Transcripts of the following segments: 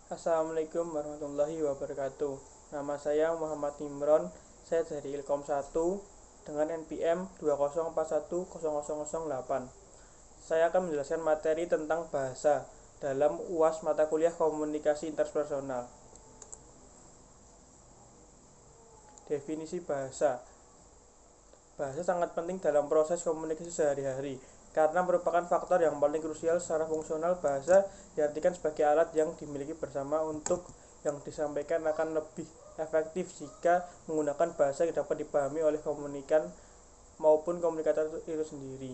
Assalamualaikum warahmatullahi wabarakatuh. Nama saya Muhammad Imron. Saya dari Ilkom 1 dengan NPM 20410008. Saya akan menjelaskan materi tentang bahasa dalam UAS mata kuliah Komunikasi Interpersonal. Definisi bahasa. Bahasa sangat penting dalam proses komunikasi sehari-hari karena merupakan faktor yang paling krusial. Secara fungsional, bahasa diartikan sebagai alat yang dimiliki bersama untuk yang disampaikan akan lebih efektif jika menggunakan bahasa yang dapat dipahami oleh komunikan maupun komunikator itu sendiri.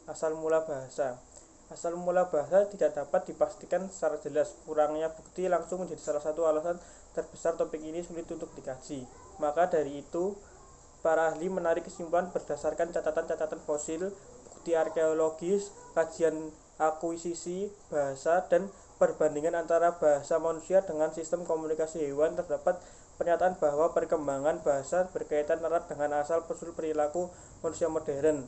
Asal mula bahasa. Asal mula bahasa tidak dapat dipastikan secara jelas. Kurangnya bukti langsung menjadi salah satu alasan terbesar topik ini sulit untuk dikaji. Maka dari itu, para ahli menarik kesimpulan berdasarkan catatan-catatan fosil, bukti arkeologis, kajian akuisisi bahasa, dan perbandingan antara bahasa manusia dengan sistem komunikasi hewan. Terdapat pernyataan bahwa perkembangan bahasa berkaitan erat dengan asal-usul perilaku manusia modern.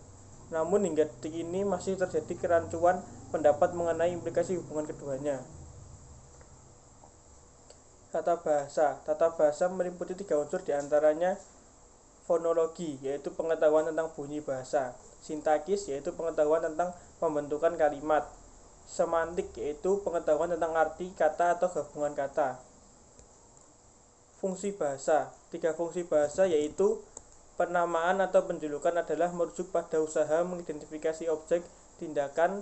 Namun hingga detik ini masih terjadi kerancuan pendapat mengenai implikasi hubungan keduanya. Tata bahasa. Tata bahasa meliputi 3 unsur, diantaranya fonologi, yaitu pengetahuan tentang bunyi bahasa; sintakis, yaitu pengetahuan tentang pembentukan kalimat; semantik, yaitu pengetahuan tentang arti kata atau gabungan kata. Fungsi bahasa. 3 fungsi bahasa yaitu penamaan atau penjulukan adalah merujuk pada usaha mengidentifikasi objek, tindakan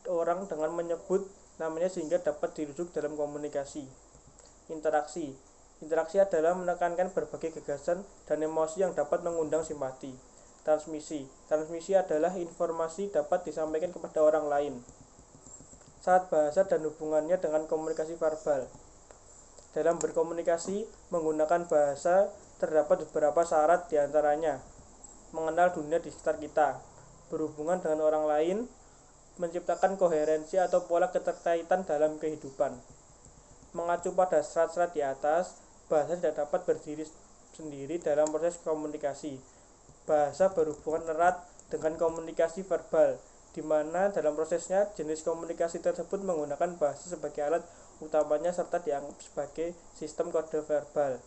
orang dengan menyebut namanya sehingga dapat dirujuk dalam komunikasi. Interaksi. Interaksi adalah menekankan berbagai gagasan dan emosi yang dapat mengundang simpati. Transmisi. Transmisi adalah informasi dapat disampaikan kepada orang lain. Syarat bahasa dan hubungannya dengan komunikasi verbal. Dalam berkomunikasi menggunakan bahasa terdapat beberapa syarat, diantaranya mengenal dunia di sekitar kita, berhubungan dengan orang lain, menciptakan koherensi atau pola keterkaitan dalam kehidupan. Mengacu pada syarat-syarat di atas, bahasa tidak dapat berdiri sendiri dalam proses komunikasi. Bahasa berhubungan erat dengan komunikasi verbal, di mana dalam prosesnya jenis komunikasi tersebut menggunakan bahasa sebagai alat utamanya serta dianggap sebagai sistem kode verbal.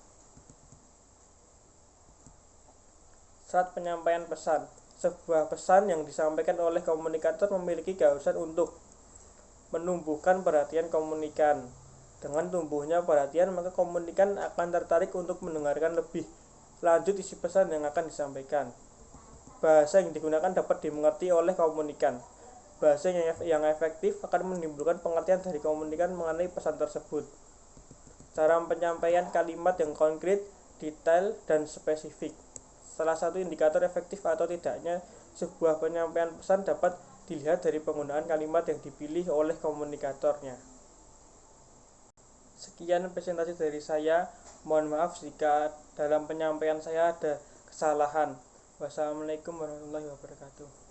Syarat penyampaian pesan. Sebuah pesan yang disampaikan oleh komunikator memiliki keharusan untuk menumbuhkan perhatian komunikan. Dengan tumbuhnya perhatian, maka komunikan akan tertarik untuk mendengarkan lebih lanjut isi pesan yang akan disampaikan. Bahasa yang digunakan dapat dimengerti oleh komunikan. Bahasa yang efektif akan menimbulkan pengertian dari komunikan mengenai pesan tersebut. Cara penyampaian kalimat yang konkret, detail, dan spesifik. Salah satu indikator efektif atau tidaknya sebuah penyampaian pesan dapat dilihat dari penggunaan kalimat yang dipilih oleh komunikatornya. Sekian presentasi dari saya. Mohon maaf jika dalam penyampaian saya ada kesalahan. Wassalamualaikum warahmatullahi wabarakatuh.